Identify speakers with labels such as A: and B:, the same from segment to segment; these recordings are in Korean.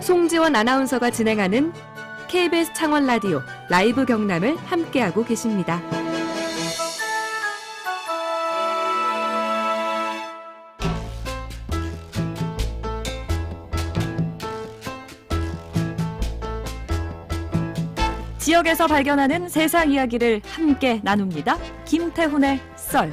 A: 송지원 아나운서가 진행하는 KBS 창원 라디오 라이브 경남을 함께하고 계십니다. 지역에서 발견하는 세상 이야기를 함께 나눕니다. 김태훈의 썰.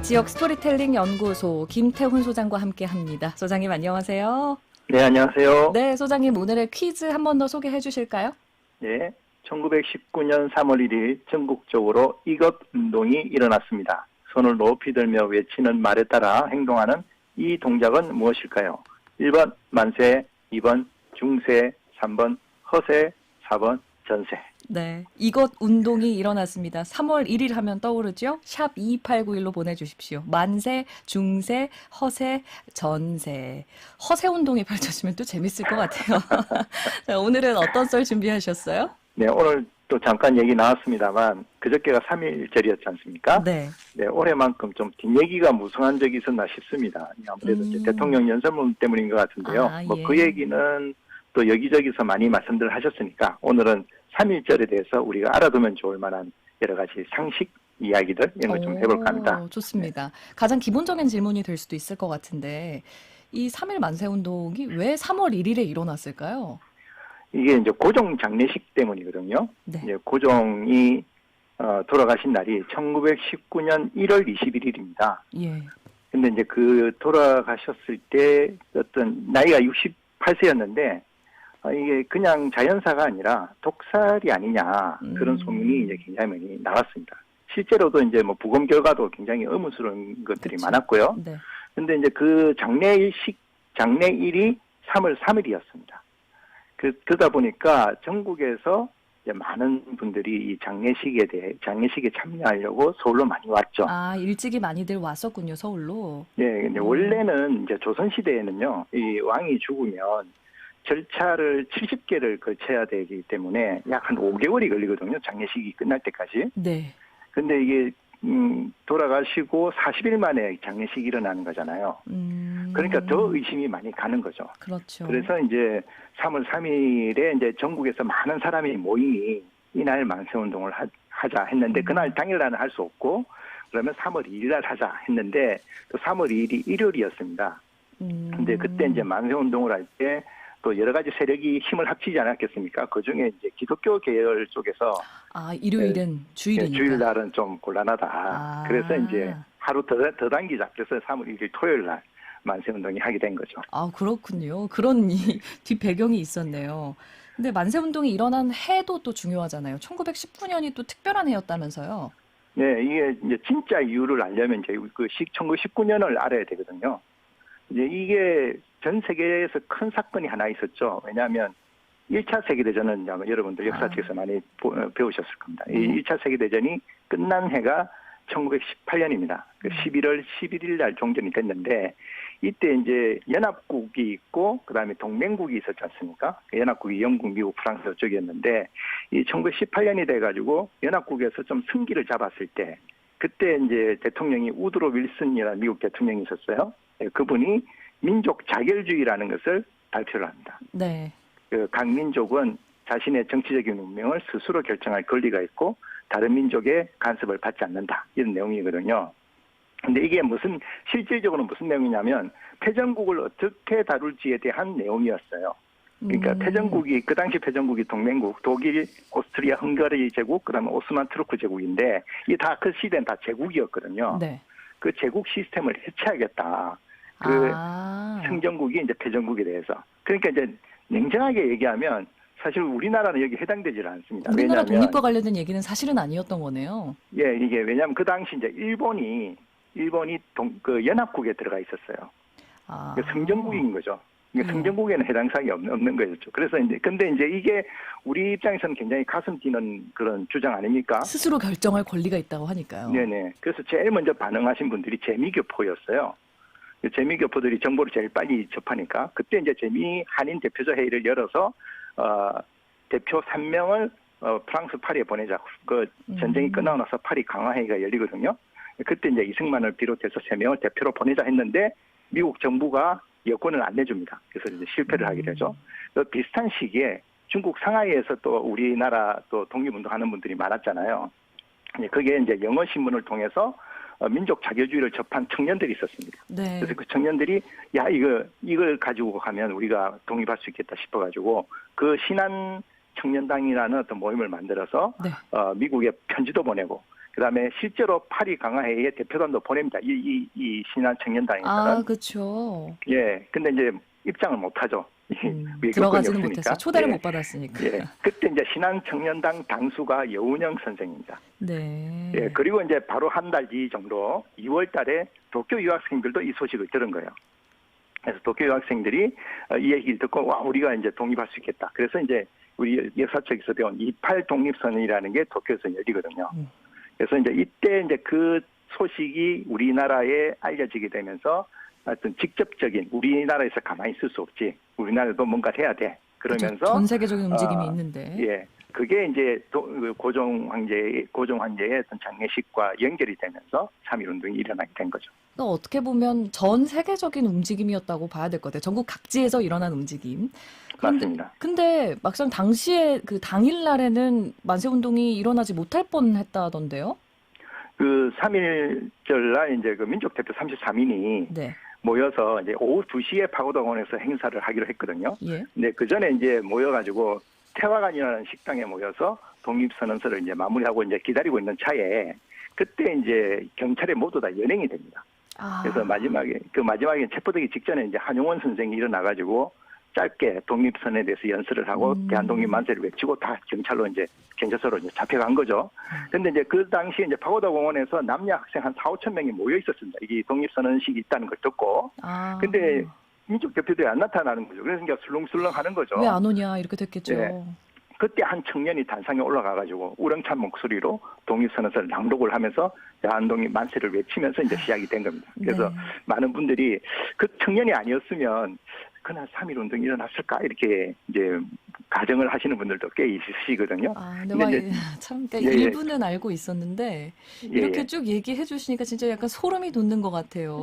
A: 지역 스토리텔링 연구소 김태훈 소장과 함께합니다. 소장님 안녕하세요.
B: 네, 안녕하세요.
A: 네, 소장님 오늘의 퀴즈 한 번 더 소개해 주실까요?
B: 네, 1919년 3월 1일 전국적으로 이것 운동이 일어났습니다. 손을 높이 들며 외치는 말에 따라 행동하는 이 동작은 무엇일까요? 1번 만세, 2번 중세, 3번 허세, 4번 전세.
A: 네, 이것 운동이 일어났습니다. 3월 1일 하면 떠오르죠? 샵 2891로 보내주십시오. 만세, 중세, 허세, 전세. 허세 운동이 펼쳐지면 또 재밌을 것 같아요. 자, 오늘은 어떤 썰 준비하셨어요?
B: 네, 오늘 또 잠깐 얘기 나왔습니다만 그저께가 3.1절이었지 않습니까?
A: 네.
B: 네, 올해만큼 좀 뒷얘기가 무성한 적이 있었나 싶습니다. 아무래도 이제 대통령 연설문 때문인 것 같은데요.
A: 예.
B: 그 얘기는 또 여기저기서 많이 말씀들 하셨으니까 오늘은 3.1절에 대해서 우리가 알아두면 좋을 만한 여러 가지 상식 이야기들 이런 걸 좀 해볼까 합니다.
A: 좋습니다. 가장 기본적인 질문이 될 수도 있을 것 같은데 이 3.1 만세운동이 왜 3월 1일에 일어났을까요?
B: 이게 이제 고종 장례식 때문이거든요.
A: 네.
B: 이제 고종이 돌아가신 날이 1919년 1월 21일입니다.
A: 예.
B: 근데 이제 그 돌아가셨을 때 어떤 나이가 68세였는데 이게 그냥 자연사가 아니라 독살이 아니냐 그런 소문이 이제 굉장히 많이 나왔습니다. 실제로도 이제 뭐 부검 결과도 굉장히 의문스러운 것들이
A: 그쵸.
B: 많았고요.
A: 네.
B: 근데 이제 그 장례일이 3월 3일이었습니다. 그러다 보니까 전국에서 이제 많은 분들이 이 장례식에 참여하려고 서울로 많이 왔죠.
A: 아, 일찍이 많이들 왔었군요, 서울로.
B: 네, 근데 원래는 이제 조선시대에는요, 이 왕이 죽으면 절차를 70개를 거쳐야 되기 때문에 약 한 5개월이 걸리거든요. 장례식이 끝날 때까지.
A: 네.
B: 근데 이게 돌아가시고 40일 만에 장례식이 일어나는 거잖아요. 그러니까 더 의심이 많이 가는 거죠.
A: 그렇죠.
B: 그래서 이제 3월 3일에 이제 전국에서 많은 사람이 모이니 이날 만세운동을 하자 했는데 그날 당일날은 할 수 없고 그러면 3월 2일 날 하자 했는데 또 3월 2일이 일요일이었습니다. 근데 그때 이제 만세운동을 할 때 또 여러 가지 세력이 힘을 합치지 않았겠습니까? 그 중에 이제 기독교 계열 쪽에서
A: 일요일은 주일이니까.
B: 주일날은 좀 곤란하다. 그래서 이제 하루 더 당기자. 그래서 3월 1일 토요일 날 만세운동이 하게 된 거죠.
A: 아, 그렇군요. 그런 뒷배경이 있었네요. 근데 만세운동이 일어난 해도 또 중요하잖아요. 1919년이 또 특별한 해였다면서요.
B: 네, 이게 이제 진짜 이유를 알려면 이제 그 1919년을 알아야 되거든요. 이제 이게 전 세계에서 큰 사건이 하나 있었죠. 왜냐하면 1차 세계대전은 여러분들 역사책에서 많이 배우셨을 겁니다. 이 1차 세계대전이 끝난 해가 1918년입니다. 11월 11일 날 종전이 됐는데 이때 이제 연합국이 있고 그다음에 동맹국이 있었지 않습니까? 연합국이 영국, 미국, 프랑스 쪽이었는데 이 1918년이 돼가지고 연합국에서 좀 승기를 잡았을 때 그때 이제 대통령이 우드로 윌슨이라는 미국 대통령이 있었어요. 그분이 민족 자결주의라는 것을 발표를 합니다.
A: 네.
B: 각 민족은 자신의 정치적인 운명을 스스로 결정할 권리가 있고 다른 민족의 간섭을 받지 않는다. 이런 내용이거든요. 근데 이게 실질적으로 무슨 내용이냐면 패전국을 어떻게 다룰지에 대한 내용이었어요. 그러니까 그 당시 패전국이 동맹국, 독일, 오스트리아, 헝가리 제국, 그다음에 오스만 투르크 제국인데 이게 다 그 시대는 다 제국이었거든요.
A: 네.
B: 그 제국 시스템을 해체하겠다. 승전국이 이제 패전국에 대해서. 그러니까 이제 냉정하게 얘기하면 사실 우리나라는 여기 해당되질 않습니다.
A: 우리나라 독립과 관련된 얘기는 사실은 아니었던 거네요.
B: 예, 이게 왜냐하면 그 당시 이제 일본이 그 연합국에 들어가 있었어요. 승전국인 거죠. 승전국에는 해당 사항이 없는 거였죠. 그래서 근데 이제 이게 우리 입장에서는 굉장히 가슴 뛰는 그런 주장 아닙니까?
A: 스스로 결정할 권리가 있다고 하니까요.
B: 네네. 그래서 제일 먼저 반응하신 분들이 재미교포였어요. 재미교포들이 정보를 제일 빨리 접하니까 그때 이제 재미 한인 대표자 회의를 열어서 대표 3명을 프랑스 파리에 보내자. 그 전쟁이 끝나고 나서 파리 강화회의가 열리거든요. 그때 이제 이승만을 비롯해서 3명을 대표로 보내자 했는데 미국 정부가 여권을 안 내줍니다. 그래서 이제 실패를 하게 되죠. 또 비슷한 시기에 중국 상하이에서 또 우리나라 또 독립운동하는 분들이 많았잖아요. 그게 이제 영어 신문을 통해서 민족 자교주의를 접한 청년들이 있었습니다.
A: 네.
B: 그래서 그 청년들이 야 이걸 가지고 가면 우리가 독립할 수 있겠다 싶어가지고 그 신한 청년당이라는 어떤 모임을 만들어서
A: 네.
B: 미국에 편지도 보내고 그다음에 실제로 파리 강화회의에 대표단도 보냅니다. 이 신한 청년당에서는.
A: 그렇죠.
B: 예, 근데 이제 입장을 못 하죠.
A: 들어가지는 못했어요. 초대를 못 받았으니까.
B: 예, 그때 이제 신한 청년당 당수가 여운형 선생입니다.
A: 네.
B: 예, 그리고 이제 바로 한 달 뒤 정도 2월 달에 도쿄 유학생들도 이 소식을 들은 거예요. 그래서 도쿄 유학생들이 이 얘기를 듣고 와 우리가 이제 독립할 수 있겠다. 그래서 이제 우리 역사책에서 배운 28 독립선언이라는 게 도쿄에서 열리거든요. 그래서 이제 이때 이제 그 소식이 우리나라에 알려지게 되면서 하여튼 직접적인 우리나라에서 가만히 있을 수 없지. 우리나라도 뭔가 해야 돼. 그러면서
A: 그렇죠. 전 세계적인 움직임이 있는데.
B: 예. 그게 이제 고종 황제의 어떤 장례식과 연결이 되면서 3.1 운동이 일어나게 된 거죠.
A: 또 어떻게 보면 전 세계적인 움직임이었다고 봐야 될 것 같아요. 전국 각지에서 일어난 움직임.
B: 맞습니다.
A: 근데 막상 당시에 그 당일 날에는 만세 운동이 일어나지 못할 뻔했다던데요.
B: 그 3.1절 날 이제 그 민족 대표 33인이
A: 네.
B: 모여서 이제 오후 2시에 파고다공원에서 행사를 하기로 했거든요.
A: 예.
B: 근데 그 전에 이제 모여가지고 태화관이라는 식당에 모여서 독립선언서를 이제 마무리하고 이제 기다리고 있는 차에 그때 이제 경찰에 모두 다 연행이 됩니다. 그래서 마지막에 체포되기 직전에 이제 한용원 선생이 일어나가지고 짧게 독립선에 대해서 연설을 하고 대한독립 만세를 외치고 다 경찰서로 이제 잡혀간 거죠. 근데 이제 그 당시에 이제 파고다 공원에서 남녀 학생 한 4,5천 명이 모여 있었습니다. 이게 독립선언식이 있다는 걸 듣고. 근데 민족 대표들이 안 나타나는 거죠. 그래서 이제 술렁술렁 하는 거죠.
A: 왜 안 오냐 이렇게 됐겠죠.
B: 네. 그때 한 청년이 단상에 올라가가지고 우렁찬 목소리로 독립선언서를 낭독을 하면서 대한독립 만세를 외치면서 이제 시작이 된 겁니다. 그래서
A: 네.
B: 많은 분들이 그 청년이 아니었으면 그날 3.1 운동이 일어났을까 이렇게 이제 가정을 하시는 분들도 꽤 있으시거든요.
A: 근데 참 그러니까 일부는 알고 있었는데 이렇게 쭉 얘기해 주시니까 진짜 약간 소름이 돋는 것 같아요.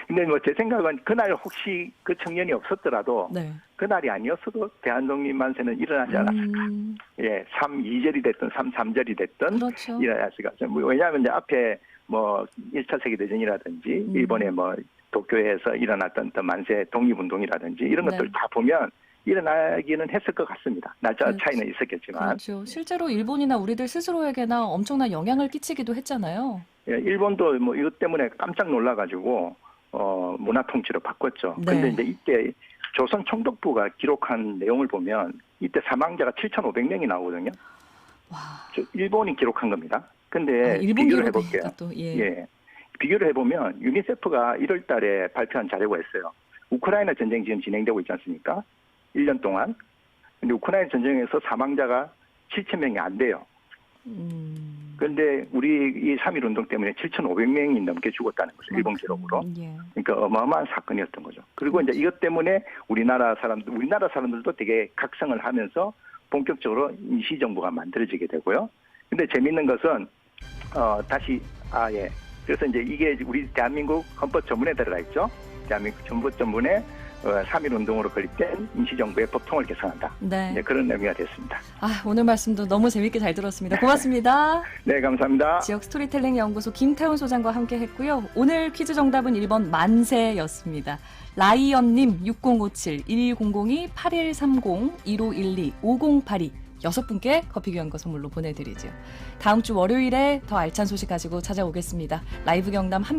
B: 근데 뭐 제 생각은 그날 혹시 그 청년이 없었더라도
A: 네.
B: 그날이 아니었어도 대한독립 만세는 일어나지 않았을까. 3.2절이 됐든 3.3절이 됐든
A: 그렇죠.
B: 일어났을까. 왜냐하면 이제 앞에 뭐 1차 세계대전이라든지 일본의 뭐 도쿄에서 일어났던 만세 독립운동이라든지 이런 것들 다 보면 일어나기는 했을 것 같습니다. 날짜 차이는 있었겠지만.
A: 그렇죠. 실제로 일본이나 우리들 스스로에게나 엄청난 영향을 끼치기도 했잖아요.
B: 예, 일본도 뭐 이것 때문에 깜짝 놀라가지고 문화 통치로 바꿨죠. 그런데 이제 이때 조선 총독부가 기록한 내용을 보면 이때 사망자가 7,500명이 나오거든요.
A: 와.
B: 일본이 기록한 겁니다. 근데
A: 일본
B: 비교를 해볼게요.
A: 또,
B: 비교를 해보면 유니세프가 1월 달에 발표한 자료가 있어요. 우크라이나 전쟁이 지금 진행되고 있지 않습니까? 1년 동안. 근데 우크라이나 전쟁에서 사망자가 7,000명이 안 돼요. 그런데 우리 이 3.1 운동 때문에 7,500명이 넘게 죽었다는 거죠. 일본 기록으로. 그러니까 어마어마한 사건이었던 거죠. 그리고 이제 이것 때문에 우리나라 사람들도 되게 각성을 하면서 본격적으로 임시정부가 만들어지게 되고요. 근데 재밌는 것은 그래서 이제 이게 우리 대한민국 헌법 전문에 들어가 있죠. 대한민국 헌법 전문에 3.1 운동으로 건립된 임시정부의 법통을 개선한다.
A: 네.
B: 네, 그런 의미가 됐습니다.
A: 오늘 말씀도 너무 재밌게 잘 들었습니다. 고맙습니다.
B: 네, 감사합니다.
A: 지역 스토리텔링 연구소 김태훈 소장과 함께 했고요. 오늘 퀴즈 정답은 1번 만세였습니다. 라이언님 6057-1202-8130-1512-5082 6분께 커피 교환권 선물로 보내드리죠. 다음 주 월요일에 더 알찬 소식 가지고 찾아오겠습니다. 라이브 경남 함께